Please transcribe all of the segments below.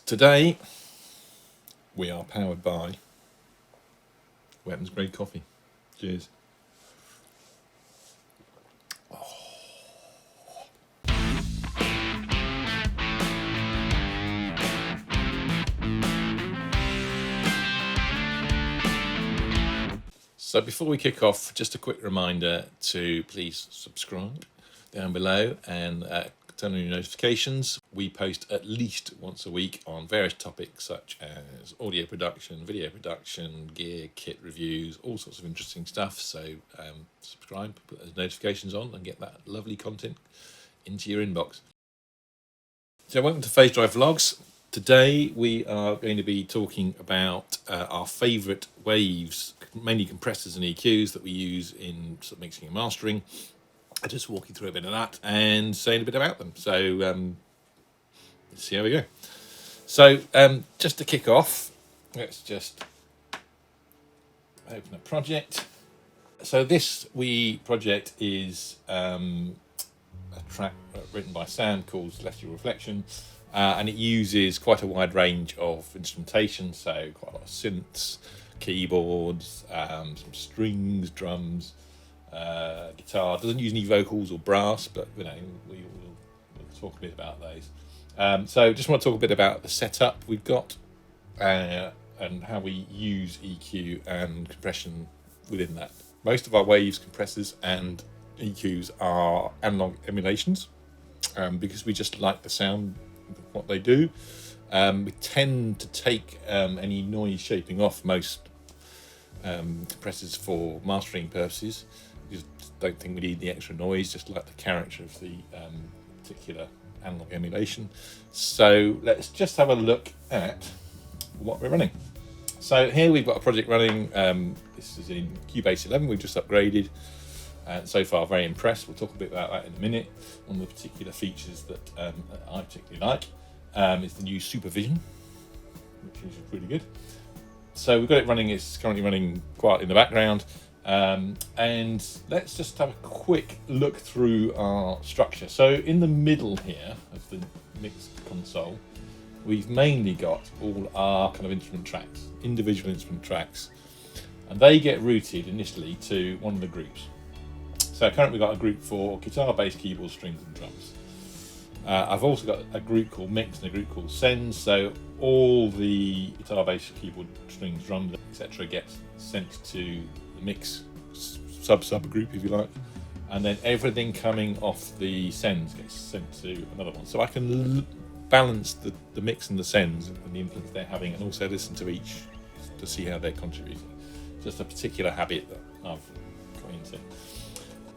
Today we are powered by Weapons Grade Coffee. Cheers. So before we kick off, just a quick reminder to please subscribe down below and turn on your notifications. We post at least once a week on various topics such as audio production, video production, gear, kit reviews, all sorts of interesting stuff. So subscribe, put those notifications on and get that lovely content into your inbox. So welcome to Phase Drive Vlogs. Today we are going to be talking about our favourite waves, mainly compressors and EQs that we use in sort of mixing and mastering. I just walk you through a bit of that and saying a bit about them. So let's see how we go. So just to kick off, let's just open a project. So this project is a track written by Sam called Celestial Reflection. And it uses quite a wide range of instrumentation, so quite a lot of synths, keyboards, some strings, drums, guitar. Doesn't use any vocals or brass, but we'll talk a bit about those. So just want to talk a bit about the setup we've got and how we use EQ and compression within that. Most of our waves, compressors and EQs are analog emulations because we just like the sound what they do. We tend to take any noise shaping off most compressors for mastering purposes. We just don't think we need the extra noise, just like the character of the particular analog emulation. So let's just have a look at what we're running. So here we've got a project running. This is in Cubase 11. We've just upgraded. So far, very impressed. We'll talk a bit about that in a minute. One of the particular features that I particularly like is the new supervision, which is really good. So we've got it running. It's currently running quietly in the background. And let's just have a quick look through our structure. So in the middle here of the mix console, we've mainly got all our kind of instrument tracks, individual instrument tracks, and they get routed initially to one of the groups. So currently we've got a group for guitar, bass, keyboard, strings and drums. I've also got a group called Mix and a group called Sends. So all the guitar, bass, keyboard, strings, drums, etc. gets sent to the Mix subgroup, if you like. And then everything coming off the Sends gets sent to another one. So I can balance the Mix and the Sends and the influence they're having and also listen to each to see how they're contributing. Just a particular habit that I've got into.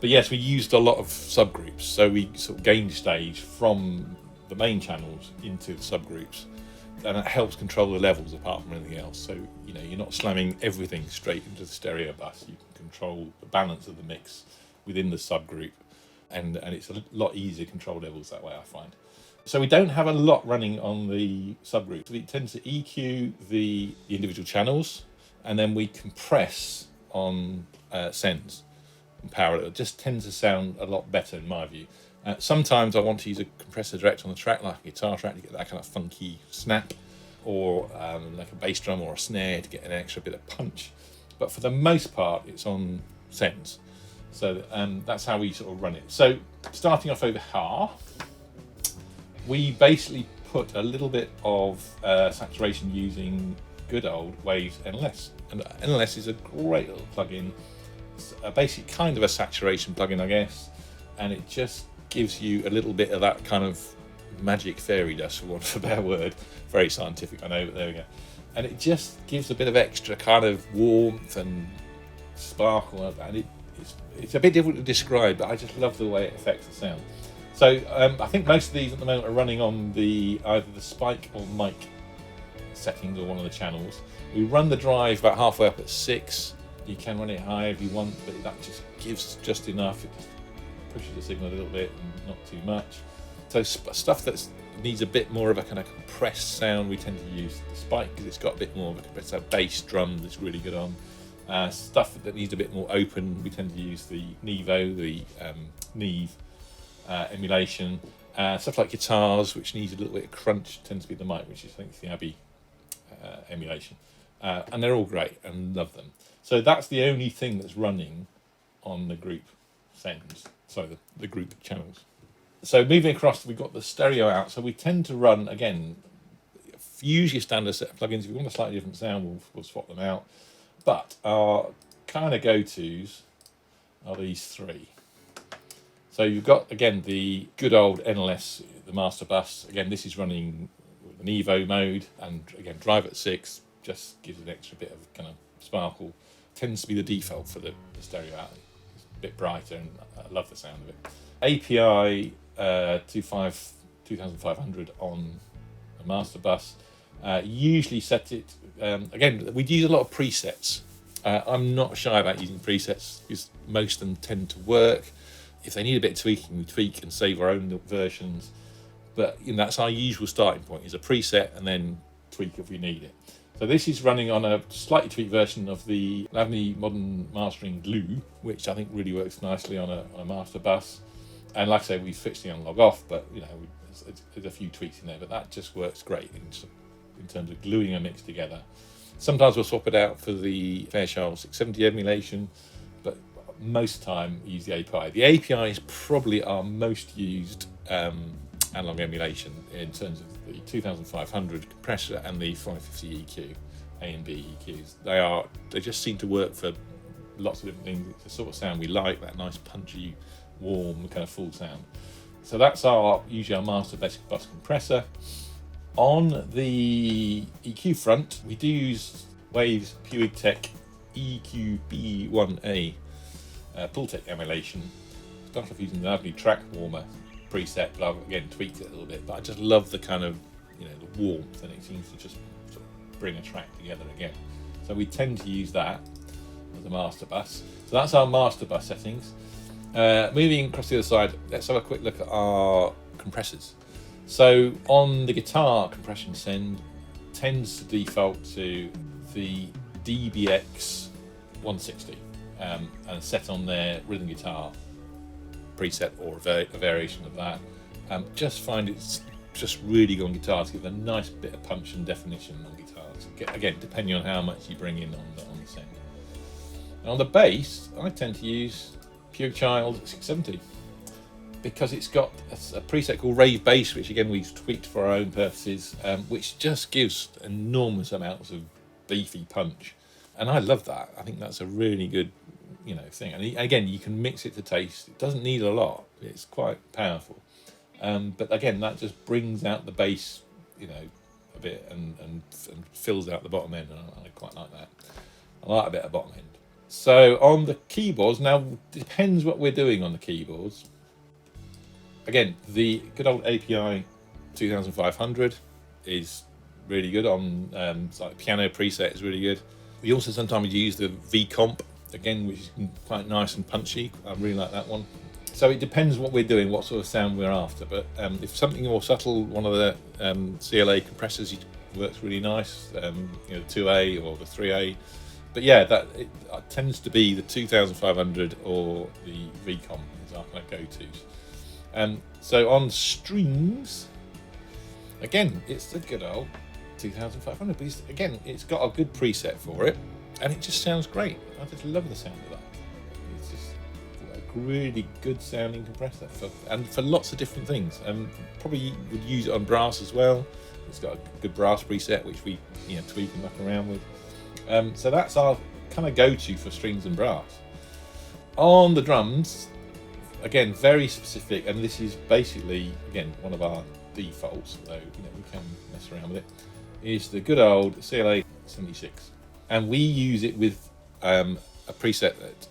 But yes, we used a lot of subgroups, so we sort of gained stage from the main channels into the subgroups, and it helps control the levels apart from anything else. So you're not slamming everything straight into the stereo bus. You can control the balance of the mix within the subgroup, and it's a lot easier to control levels that way, I find. So we don't have a lot running on the subgroups. We tend to EQ the individual channels, and then we compress on sends. Parallel. It just tends to sound a lot better in my view. Sometimes I want to use a compressor direct on the track, like a guitar track, to get that kind of funky snap, or like a bass drum or a snare to get an extra bit of punch. But for the most part, it's on sends. So that's how we sort of run it. So starting off over half, we basically put a little bit of saturation using good old Waves NLS. And NLS is a great little plugin. A basic kind of a saturation plugin, I guess, and it just gives you a little bit of that kind of magic fairy dust, for want of a better word. Very scientific, I know, but there we go. And it just gives a bit of extra kind of warmth and sparkle, and it's a bit difficult to describe, but I just love the way it affects the sound. So I think most of these at the moment are running on either the spike or mic settings or one of the channels. We run the drive about halfway up at 6. You can run it high if you want, but that just gives just enough. It just pushes the signal a little bit and not too much. So stuff that needs a bit more of a kind of compressed sound, we tend to use the spike because it's got a bit more of a compressed bass drum that's really good on. Stuff that needs a bit more open, we tend to use the Nevo, the Neve emulation. Stuff like guitars, which needs a little bit of crunch, tends to be the mic, which is I think the Abbey emulation, and they're all great and love them. So that's the only thing that's running on the group sends, sorry, the group channels. So moving across, we've got the stereo out. So we tend to run, again, use your standard set of plugins. If you want a slightly different sound, we'll swap them out. But our kind of go-tos are these three. So you've got, again, the good old NLS, the master bus. Again, this is running with an Evo mode, and again, drive at 6 just gives an extra bit of kind of sparkle. Tends to be the default for the stereo out. It's a bit brighter, and I love the sound of it. API 2500 on a master bus. Usually set it, again, we use a lot of presets. I'm not shy about using presets because most of them tend to work. If they need a bit of tweaking, we tweak and save our own versions. But that's our usual starting point, is a preset and then tweak if we need it. So this is running on a slightly tweaked version of the Lavny Modern Mastering Glue, which I think really works nicely on a master bus. And like I say, we switched the analog off, but there's a few tweaks in there, but that just works great in terms of gluing a mix together. Sometimes we'll swap it out for the Fairchild 670 emulation, but most of the time we use the API. The API is probably our most used analog emulation in terms of the 2500 compressor and the 550 EQ, A and B EQs. They just seem to work for lots of different things. It's the sort of sound we like, that nice punchy, warm kind of full sound. So that's usually our master basic bus compressor. On the EQ front, we do use Waves Puig Tech EQB1A Pultec emulation. Started off using the lovely track warmer preset, but I've again tweaked it a little bit. But I just love the kind of the warmth, and it seems to just sort of bring a track together again. So we tend to use that as a master bus. So that's our master bus settings. Moving across the other side, let's have a quick look at our compressors. So on the guitar, compression send tends to default to the DBX 160 and set on their rhythm guitar preset or a variation of that. Just find it's just really good on guitar to give a nice bit of punch and definition on guitars. Again, depending on how much you bring in on the send. And on the bass, I tend to use Pure Child 670 because it's got a preset called Rave Bass, which again we've tweaked for our own purposes, which just gives enormous amounts of beefy punch, and I love that. I think that's a really good thing, and again you can mix it to taste. It doesn't need a lot, it's quite powerful, but again that just brings out the bass a bit and fills out the bottom end, and I quite like that. I like a bit of bottom end. So on the keyboards, now depends what we're doing on the keyboards. Again, the good old API 2500 is really good on like piano preset is really good. We also sometimes use the V Comp again, which is quite nice and punchy. I really like that one. So it depends what we're doing, what sort of sound we're after. But if something more subtle, one of the CLA compressors works really nice. The 2A or the 3A. But yeah, it tends to be the 2500 or the V Comp is our kind of go-tos. So on strings, again, it's the good old 2500, but it's got a good preset for it, and it just sounds great. I just love the sound of that. It's just a really good sounding compressor for lots of different things. Probably would use it on brass as well. It's got a good brass preset, which we tweak and muck around with. So that's our kind of go-to for strings and brass. On the drums, again, very specific, and this is basically, again, one of our defaults, though we can mess around with it, is the good old CLA 76. And we use it with a preset that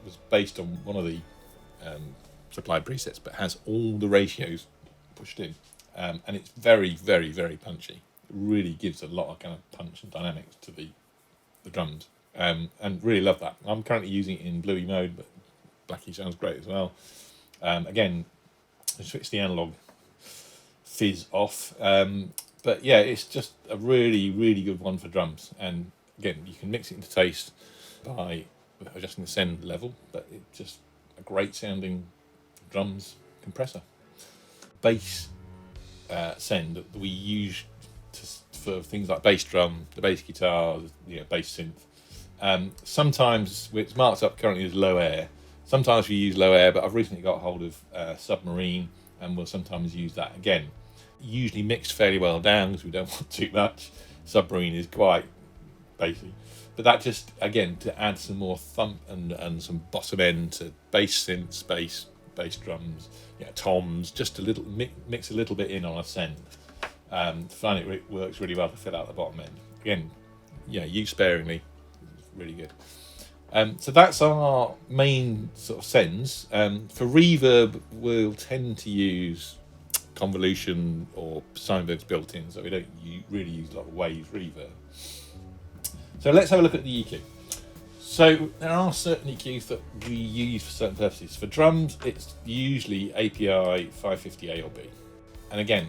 was based on one of the supplied presets, but has all the ratios pushed in. And it's very, very, very punchy. It really gives a lot of kind of punch and dynamics to the drums. And really love that. I'm currently using it in bluey mode, but Blackie sounds great as well. Again, I switched the analog fizz off. But yeah, it's just a really, really good one for drums. And again, you can mix it into taste by adjusting the send level, but it's just a great sounding drums compressor. bass send that we use for things like bass drum, the bass guitar, bass synth. Sometimes it's marked up currently as low air. Sometimes we use low air, but I've recently got hold of Submarine, and we'll sometimes use that again. Usually mixed fairly well down because we don't want too much. Submarine is quite bassy, but that just, again, to add some more thump and some bottom end to bass synths, bass drums, toms, just a little mix a little bit in on a send. Find it works really well to fill out the bottom end. Again, use sparingly, really good. So that's our main sort of sends. For reverb, we'll tend to use convolution or Steinberg's built in, so we don't really use a lot of wave reverb. So let's have a look at the EQ. So there are certain EQs that we use for certain purposes. For drums, it's usually API 550 A or B, and again,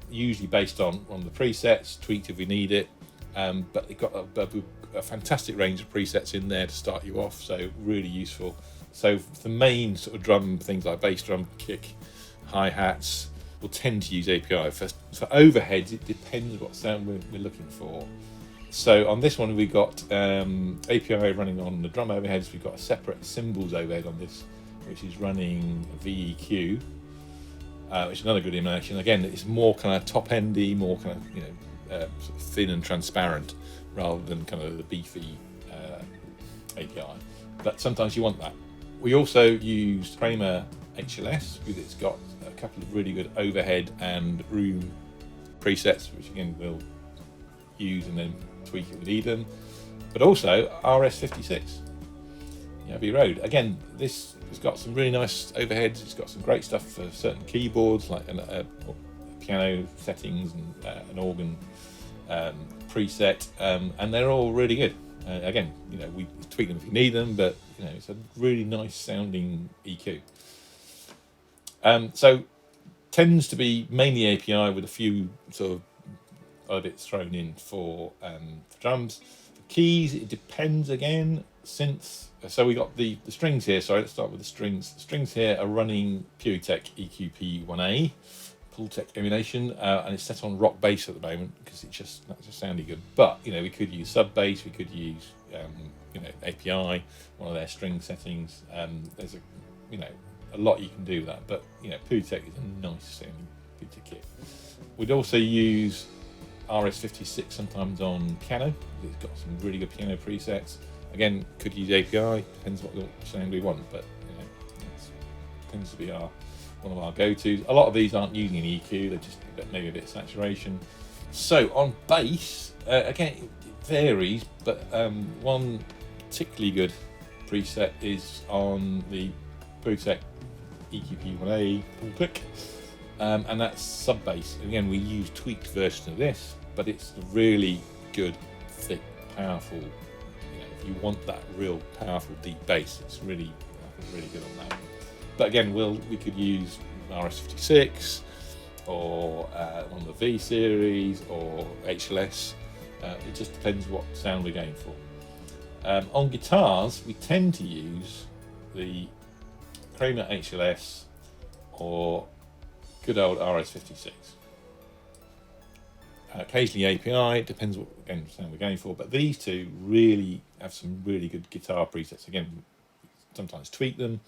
usually based on the presets, tweaked if we need it. But they've got a fantastic range of presets in there to start you off, so really useful. So the main sort of drum things like bass drum, kick, hi-hats, we'll tend to use API. For overheads, it depends what sound we're looking for. So on this one, we've got API running on the drum overheads. We've got a separate cymbals overhead on this, which is running VEQ, which is another good emulation. Again, it's more kind of top-endy, more kind of sort of thin and transparent, rather than kind of the beefy API. But sometimes you want that. We also use Kramer HLS because it's got a couple of really good overhead and room presets, which again we'll use and then tweak if we need them. But also RS56, Abbey Road. Again, this has got some really nice overheads. It's got some great stuff for certain keyboards, like piano settings and an organ preset, and they're all really good. Again, we tweak them if you need them, but it's a really nice sounding EQ. So tends to be mainly API with a few sort of other bits thrown in for drums. For keys, it depends again. Synths. So we got the strings here. Sorry, let's start with the strings. The strings here are running PureTech EQP1A. Full-tech emulation, and it's set on rock bass at the moment because that just sounded good. But we could use sub bass, we could use API, one of their string settings. There's a lot you can do with that. But PureTech is a nice sounding PureTech kit. We'd also use RS56 sometimes on piano. It's got some really good piano presets. Again, could use API. Depends what sound we want, but it tends to be one of our go-tos. A lot of these aren't using an EQ, they're just maybe a bit of saturation. So on bass, again, it varies, but one particularly good preset is on the PureTech EQP1A pull pick, and that's sub bass. Again, we use tweaked version of this, but it's really good, thick, powerful. If you want that real powerful deep bass, it's really good on that. But again, we could use RS56 or one of the V series or HLS. It just depends what sound we're going for. On guitars, we tend to use the Kramer HLS or good old RS56. Occasionally API, it depends what sound we're going for, but these two really have some really good guitar presets. Again, sometimes tweak them,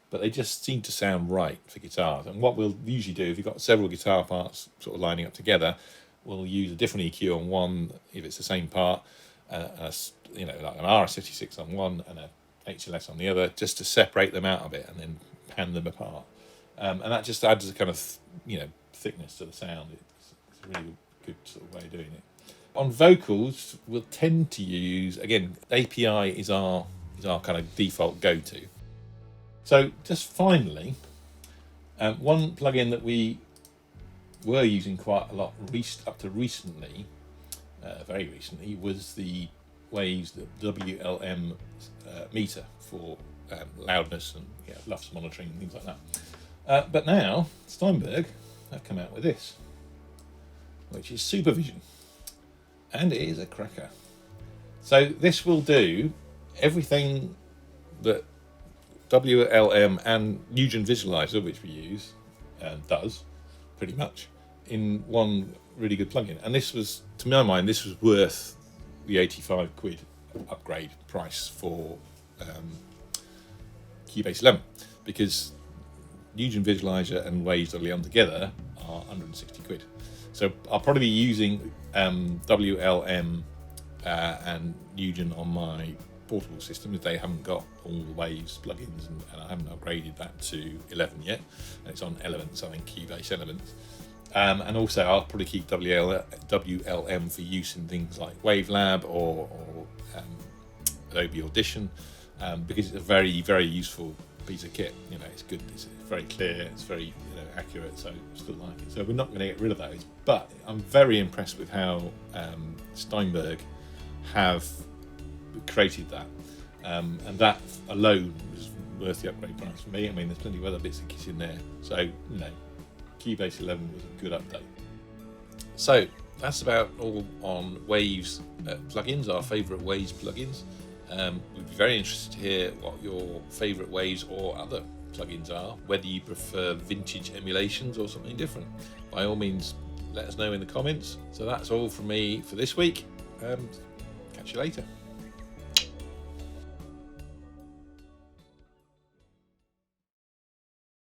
but they just seem to sound right for guitars. And what we'll usually do, if you've got several guitar parts sort of lining up together, we'll use a different EQ on one if it's the same part, like an RS56 on one and a HLS on the other, just to separate them out a bit and then pan them apart. And that just adds a kind of thickness to the sound. It's a really good sort of way of doing it. On vocals, we'll tend to use, again, API is our kind of default go-to. So just finally, one plugin that we were using quite a lot up to recently, very recently, was the Waves, the WLM meter for loudness and LUFS monitoring and things like that. But now Steinberg have come out with this, which is Supervision, and it is a cracker. So this will do everything that WLM and Nugent Visualizer, which we use, does, pretty much, in one really good plugin. And this was, to my mind, this was worth the 85 quid upgrade price for Cubase 11, because Fusion Visualizer and Waves.ly together are 160 quid. So I'll probably be using WLM and Fusion on my portable system if they haven't got all the Waves plugins, and I haven't upgraded that to 11 yet. And it's on Elements, I think, Cubase Elements. And also I'll probably keep WLM for use in things like WaveLab or Adobe Audition, because it's a very, very useful piece of kit. You know, it's good, it's very clear, it's very accurate, so I still like it. So we're not going to get rid of those, but I'm very impressed with how Steinberg have created that, and that alone was worth the upgrade price for me. I mean, there's plenty of other bits of kit in there, so Cubase 11 was a good update. So that's about all on Waves plugins, our favourite Waves plugins. We'd be very interested to hear what your favourite Waves or other plugins are, whether you prefer vintage emulations or something different. By all means, let us know in the comments. So that's all from me for this week. Catch you later.